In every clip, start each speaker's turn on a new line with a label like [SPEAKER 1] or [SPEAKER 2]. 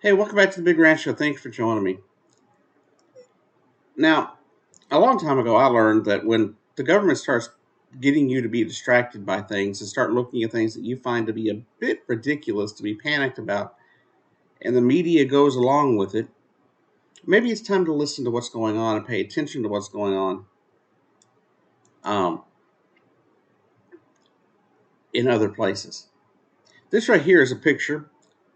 [SPEAKER 1] Hey, welcome back to the Big Ranch Show. Thanks for joining me. Now, a long time ago, I learned that when the government starts getting you to be distracted by things and start looking at things that you find to be a bit ridiculous to be panicked about, and the media goes along with it, maybe it's time to listen to what's going on and pay attention to what's going on um, in other places. This right here is a picture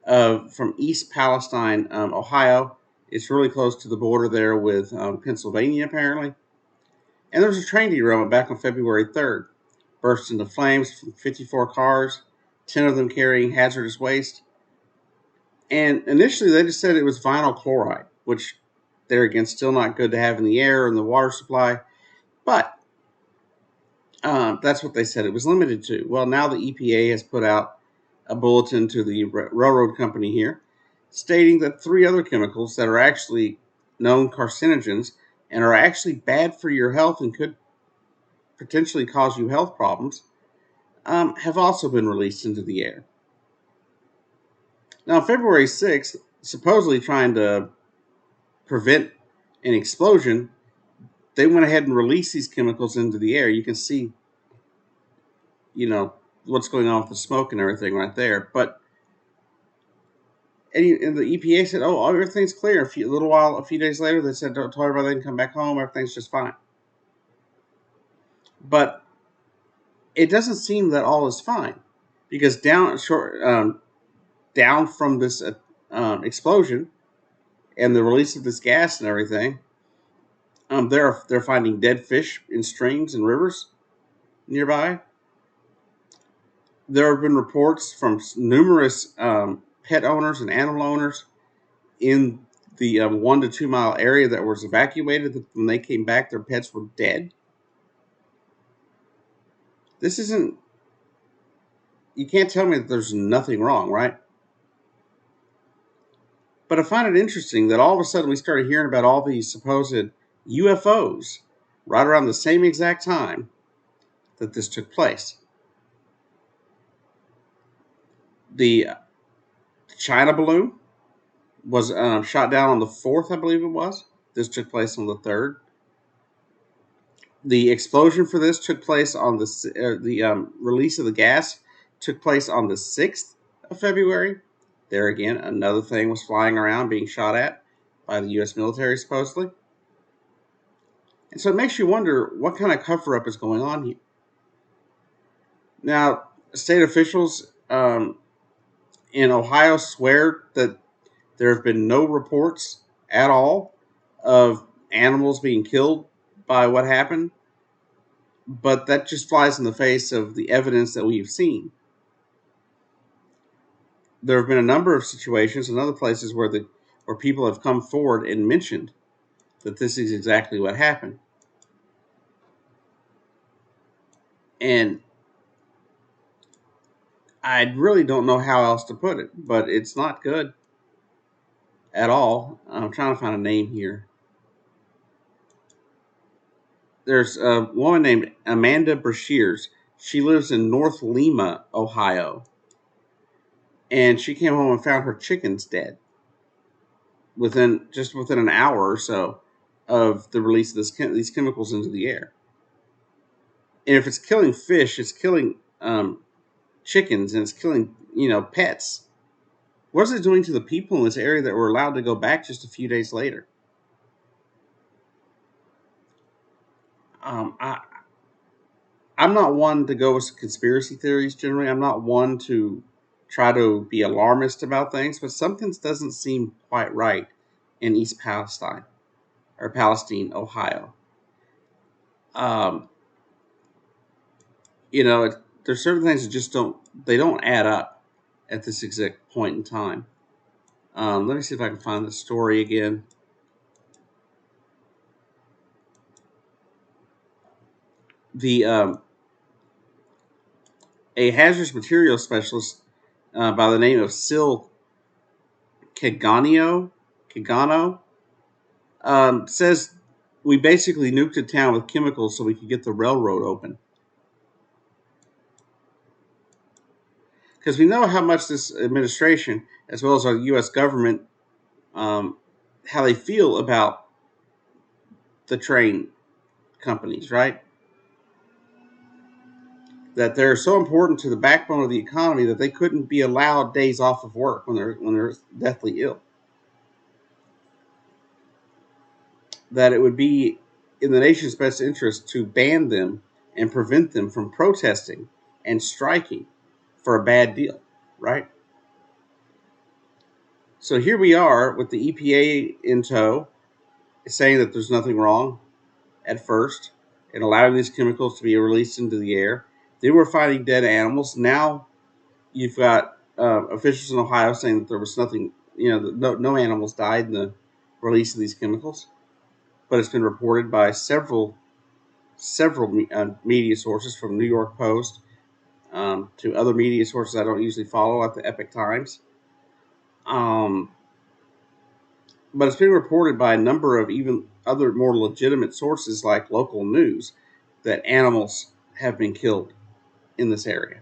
[SPEAKER 1] of from East Palestine, Ohio. It's really close to the border there with Pennsylvania, apparently. And there was a train derailment back on February 3rd. Burst into flames from 54 cars, 10 of them carrying hazardous waste. And initially, they just said it was vinyl chloride, which, there again, still not good to have in the air and the water supply. But that's what they said it was limited to. Well, now the EPA has put out a bulletin to the railroad company here stating that three other chemicals that are actually known carcinogens and are actually bad for your health and could potentially cause you health problems have also been released into the air. Now, on February 6th, supposedly trying to prevent an explosion, they went ahead and released these chemicals into the air. You can see, you know, what's going on with the smoke and everything right there. But and the EPA said, "Oh, everything's clear." A few days later, they said, "Don't tell everybody they can come back home. Everything's just fine." But it doesn't seem that all is fine because down from this explosion and the release of this gas and everything, they're finding dead fish in streams and rivers nearby. There have been reports from numerous pet owners and animal owners in the 1 to 2 mile area that was evacuated that when they came back, their pets were dead. This isn't. You can't tell me that there's nothing wrong, right? But I find it interesting that all of a sudden we started hearing about all these supposed UFOs right around the same exact time that this took place. The China balloon was shot down on the 4th, I believe it was. This took place on the 3rd. The explosion for this took place on the release of the gas took place on the 6th of February. There again, another thing was flying around being shot at by the U.S. military, supposedly. And so it makes you wonder what kind of cover up is going on here. Now, state officials in Ohio swear that there have been no reports at all of animals being killed by what happened, but that just flies in the face of the evidence that we've seen. There have been a number of situations in other places where people have come forward and mentioned that this is exactly what happened. And I really don't know how else to put it, but it's not good at all. I'm trying to find a name here. There's a woman named Amanda Brashears. She lives in North Lima, Ohio. And she came home and found her chickens dead within an hour or so of the release of these chemicals into the air. And if it's killing fish, it's killing chickens and it's killing pets. What is it doing to the people in this area that were allowed to go back just a few days later? Um, I, I'm not one to go with conspiracy theories generally. I'm not one to try to be alarmist about things, but something doesn't seem quite right in East Palestine or Palestine, Ohio. Um, there's certain things that just don't add up at this exact point in time. Let me see if I can find the story again. The A hazardous materials specialist by the name of Sil Kigano says we basically nuked a town with chemicals so we could get the railroad open. Because we know how much this administration, as well as our U.S. government, um, how they feel about the train companies, right? That they're so important to the backbone of the economy that they couldn't be allowed days off of work when they're deathly ill. That it would be in the nation's best interest to ban them and prevent them from protesting and striking for a bad deal, right? So here we are with the EPA in tow, saying that there's nothing wrong at first and allowing these chemicals to be released into the air. Then we're finding dead animals. Now you've got officials in Ohio saying that there was nothing, no animals died in the release of these chemicals, but it's been reported by several media sources, from New York Post to other media sources I don't usually follow, like the Epic Times. Um, but it's been reported by a number of even other more legitimate sources, like local news, that animals have been killed in this area.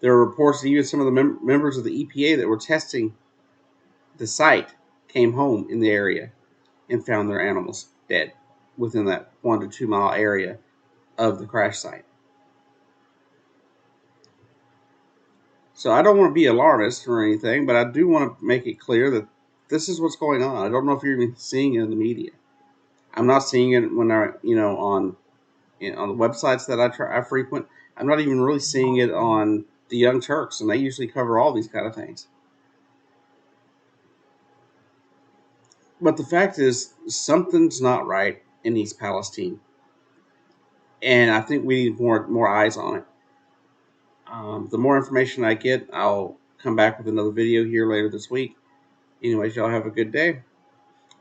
[SPEAKER 1] There are reports that even some of the members of the EPA that were testing the site came home in the area and found their animals dead within that 1 to 2 mile area of the crash site. So I don't want to be alarmist or anything, but I do want to make it clear that this is what's going on. I don't know if you're even seeing it in the media. I'm not seeing it when on the websites that I frequent. I'm not even really seeing it on the Young Turks, and they usually cover all these kind of things. But the fact is, something's not right in East Palestine, and I think we need more eyes on it. The more information I get, I'll come back with another video here later this week. Anyways, y'all have a good day.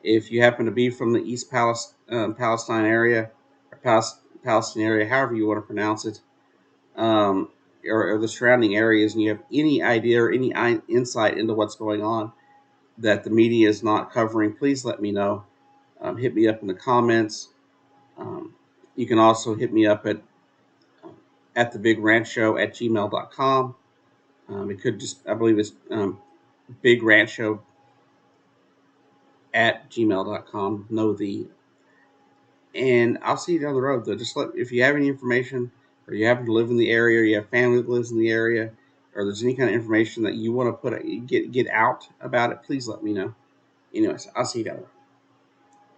[SPEAKER 1] If you happen to be from the East Palestine area, or Palestine area, however you want to pronounce it, or the surrounding areas, and you have any idea or any insight into what's going on that the media is not covering, please let me know. Hit me up in the comments. Um, you can also hit me up at the Big Ranch Show at gmail.com. It could just, I believe it's Big Ranch Show at gmail.com. Know the. And I'll see you down the road, though. If you have any information, or you happen to live in the area, or you have family that lives in the area, or there's any kind of information that you want to get out about it, please let me know. Anyways, I'll see you down there.